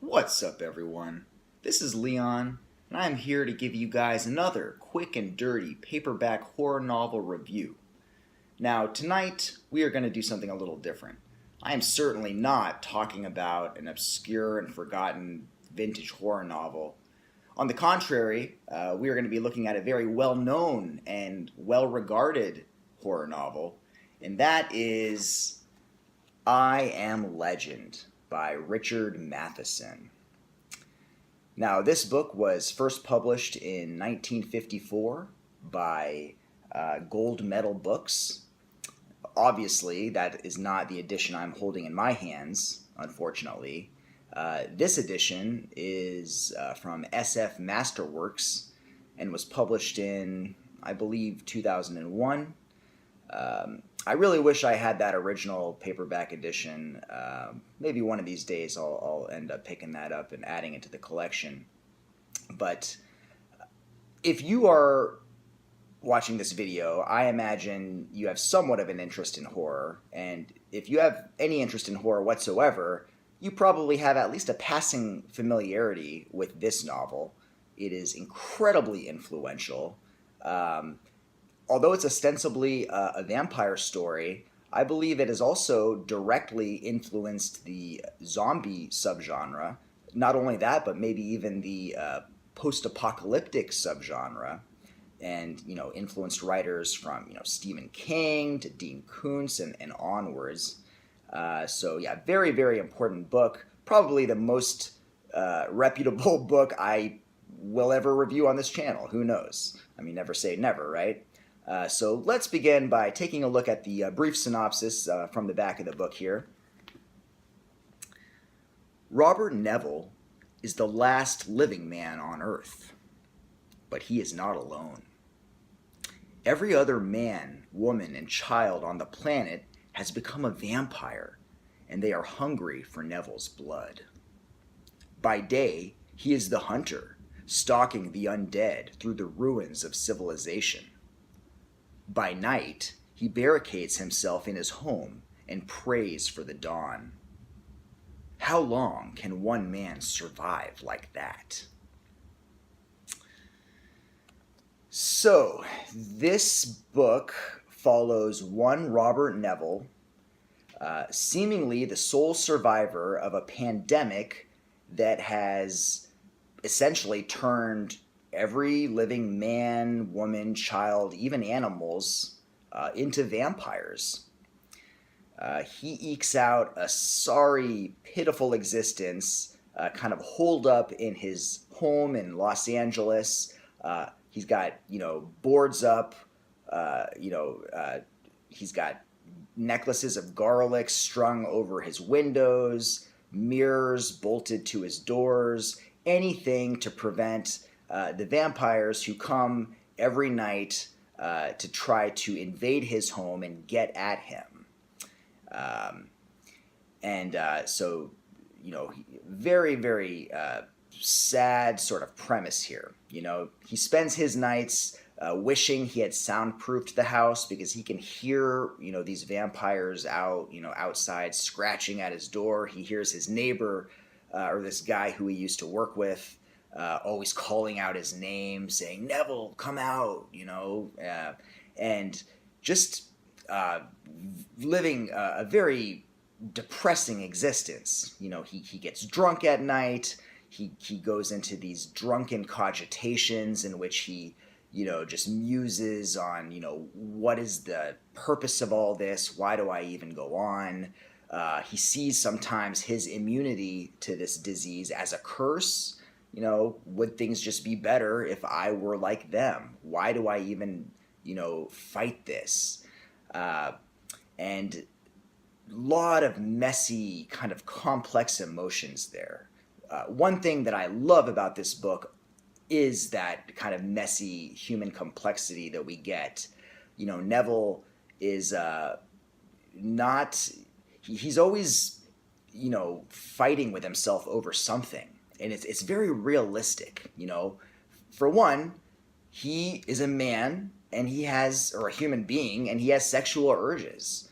What's up, everyone? This is Leon, and I'm here to give you guys another quick and dirty paperback horror novel review. Now, tonight, we are going to do something a little different. I am certainly not talking about an obscure and forgotten vintage horror novel. On the contrary, we are going to be looking at a very well-known and well-regarded horror novel, and that is I Am Legend by Richard Matheson. Now, this book was first published in 1954 by Gold Medal Books. Obviously, that is not the edition I'm holding in my hands, unfortunately. This edition is from SF Masterworks and was published in, I believe, 2001. I really wish I had that original paperback edition. Maybe one of these days I'll end up picking that up and adding it to the collection. But if you are watching this video, I imagine you have somewhat of an interest in horror. And if you have any interest in horror whatsoever, you probably have at least a passing familiarity with this novel. It is incredibly influential. Although it's ostensibly a vampire story, I believe it has also directly influenced the zombie subgenre. Not only that, but maybe even the post-apocalyptic subgenre, and influenced writers from Stephen King to Dean Koontz and onwards. So yeah, very, very important book. Probably the most reputable book I will ever review on this channel. Who knows? I mean, never say never, right? So let's begin by taking a look at the brief synopsis from the back of the book here. Robert Neville is the last living man on Earth, but he is not alone. Every other man, woman, and child on the planet has become a vampire, and they are hungry for Neville's blood. By day, he is the hunter, stalking the undead through the ruins of civilization. By night, he barricades himself in his home and prays for the dawn. How long can one man survive like that? So, this book follows one Robert Neville, seemingly the sole survivor of a pandemic that has essentially turned every living man, woman, child, even animals, into vampires. He ekes out a sorry, pitiful existence, kind of holed up in his home in Los Angeles. He's got, boards up, he's got necklaces of garlic strung over his windows, mirrors bolted to his doors, anything to prevent the vampires who come every night to try to invade his home and get at him. So, very, very sad sort of premise here. He spends his nights wishing he had soundproofed the house because he can hear, these vampires outside scratching at his door. He hears his neighbor or this guy who he used to work with always calling out his name, saying, "Neville, come out," and just living a very depressing existence. He gets drunk at night. He goes into these drunken cogitations in which he, just muses on, what is the purpose of all this? Why do I even go on? He sees sometimes his immunity to this disease as a curse. Would things just be better if I were like them? Why do I even, fight this? And a lot of messy, kind of complex emotions there. One thing that I love about this book is that kind of messy human complexity that we get. Neville is not... He's always, fighting with himself over something. And it's very realistic, For one, he is a man and he has, or a human being, and he has sexual urges,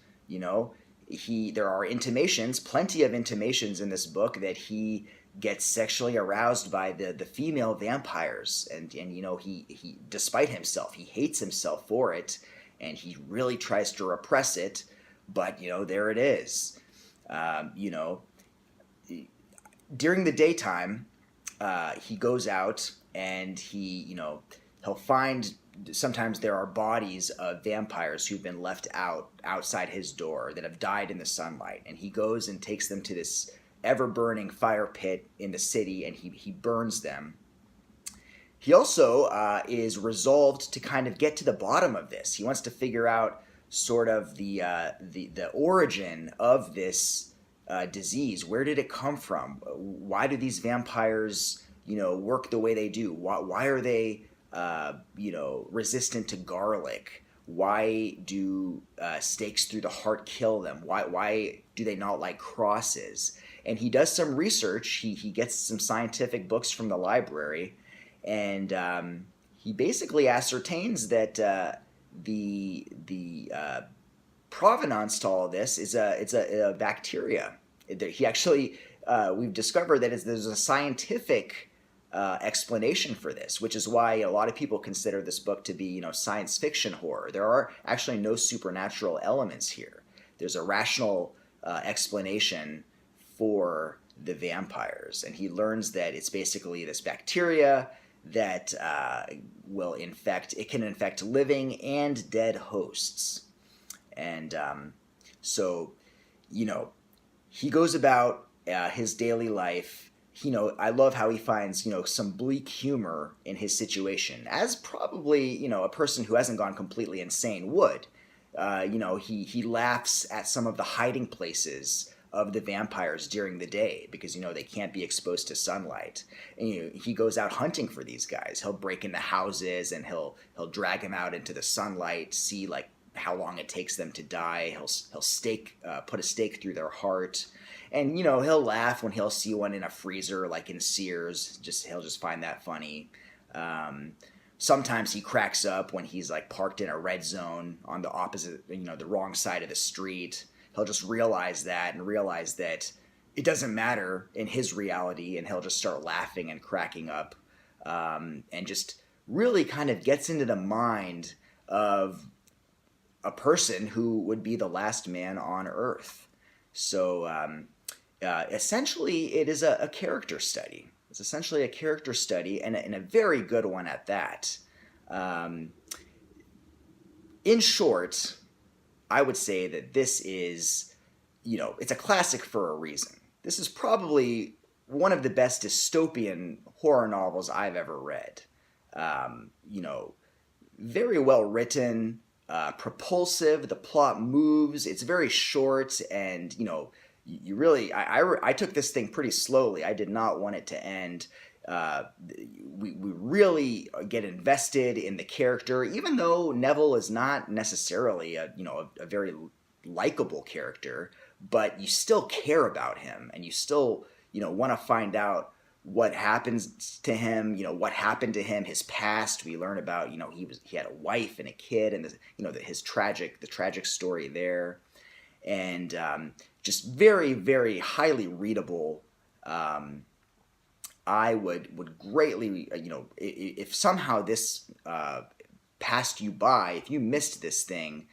there are intimations, plenty of intimations in this book that he gets sexually aroused by the female vampires, and he despite himself, he hates himself for it, and he really tries to repress it, but there it is. During the daytime, he goes out and he'll find, sometimes there are bodies of vampires who've been left outside his door that have died in the sunlight, and he goes and takes them to this ever-burning fire pit in the city, and he burns them. He also is resolved to kind of get to the bottom of this. He wants to figure out sort of the origin of this disease. Where did it come from? Why do these vampires, work the way they do? Why are they, resistant to garlic? Why do stakes through the heart kill them? Why do they not like crosses? And he does some research. He gets some scientific books from the library, and he basically ascertains that the provenance to all this is a bacteria. He actually we've discovered that there's a scientific explanation for this, which is why a lot of people consider this book to be science fiction horror. There are actually no supernatural elements here. There's a rational explanation for the vampires, and he learns that it's basically this bacteria that can infect living and dead hosts. And so he goes about his daily life. I love how he finds some bleak humor in his situation, as probably a person who hasn't gone completely insane would. He laughs at some of the hiding places of the vampires during the day because they can't be exposed to sunlight. And he goes out hunting for these guys. He'll break into houses and he'll drag them out into the sunlight, see like how long it takes them to die. He'll put a stake through their heart, and he'll laugh when he'll see one in a freezer like in Sears. He'll just find that funny. Sometimes he cracks up when he's like parked in a red zone on the opposite, the wrong side of the street. He'll just realize that it doesn't matter in his reality, and he'll just start laughing and cracking up, and just really kind of gets into the mind of a person who would be the last man on Earth. So essentially, it is a character study. It's essentially a character study, and a very good one at that. In short, I would say that this is, it's a classic for a reason. This is probably one of the best dystopian horror novels I've ever read. Very well written, propulsive, the plot moves, it's very short, and, you really, I took this thing pretty slowly. I did not want it to end. We really get invested in the character, even though Neville is not necessarily a very likable character, but you still care about him, and you still want to find out what happens to him, what happened to him, his past. We learn about he had a wife and a kid, and the tragic story there, and just very, very highly readable. I would greatly, if somehow this passed you by, if you missed this thing,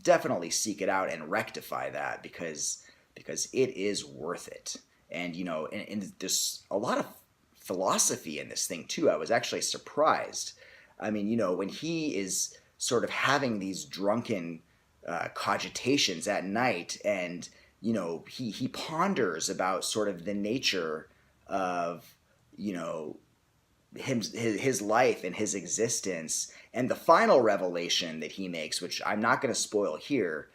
definitely seek it out and rectify that, because it is worth it. And and there's a lot of philosophy in this thing too. I was actually surprised. I mean, when he is sort of having these drunken cogitations at night, and he ponders about sort of the nature of his life and his existence, and the final revelation that he makes, which I'm not going to spoil here,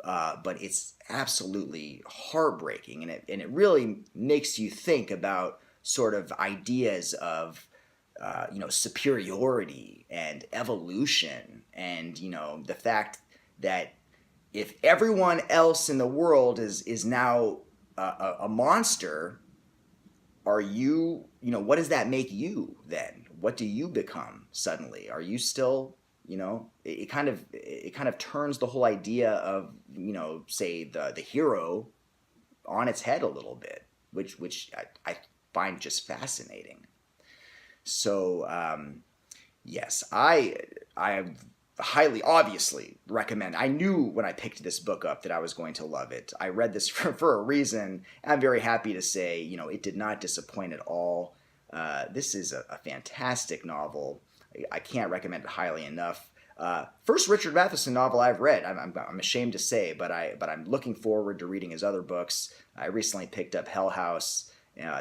but it's absolutely heartbreaking, and it really makes you think about sort of ideas of superiority and evolution, and the fact that if everyone else in the world is now a monster, are you, what does that make you then? What do you become suddenly? Are you still, it kind of turns the whole idea of, say the hero on its head a little bit, which I find just fascinating. So yes, I highly, obviously recommend. I knew when I picked this book up that I was going to love it. I read this for a reason. I'm very happy to say, it did not disappoint at all. This is a fantastic novel. I can't recommend it highly enough. First Richard Matheson novel I've read. I'm ashamed to say, but I'm looking forward to reading his other books. I recently picked up Hell House.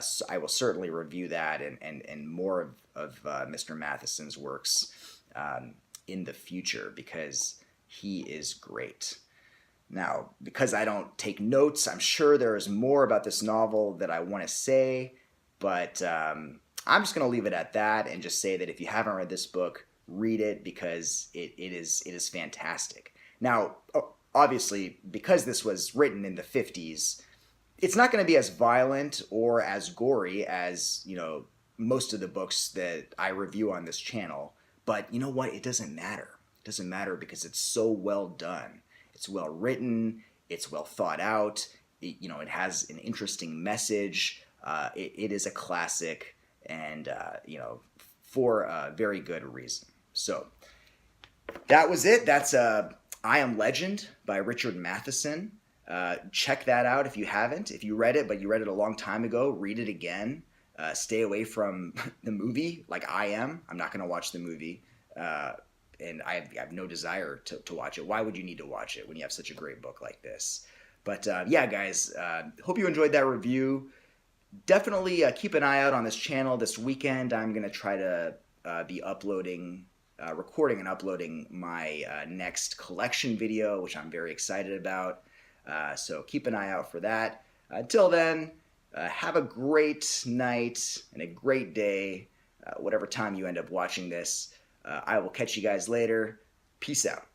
So I will certainly review that and more of Mr. Matheson's works in the future, because he is great. Now, because I don't take notes, I'm sure there is more about this novel that I want to say, but I'm just going to leave it at that and just say that if you haven't read this book, read it, because it is fantastic. Now, obviously, because this was written in the 50s, it's not going to be as violent or as gory as, most of the books that I review on this channel. But you know what? It doesn't matter. It doesn't matter because it's so well done. It's well written. It's well thought out. It has an interesting message. It is a classic, and for a very good reason. So that was it. That's I Am Legend by Richard Matheson. Check that out if you haven't. If you read it, but you read it a long time ago, read it again. Stay away from the movie, like I am. I'm not going to watch the movie, and I have no desire to watch it. Why would you need to watch it when you have such a great book like this? But yeah, guys, hope you enjoyed that review. Definitely keep an eye out on this channel this weekend. I'm going to try to be recording and uploading my next collection video, which I'm very excited about. So keep an eye out for that. Until then, have a great night and a great day, whatever time you end up watching this. I will catch you guys later. Peace out.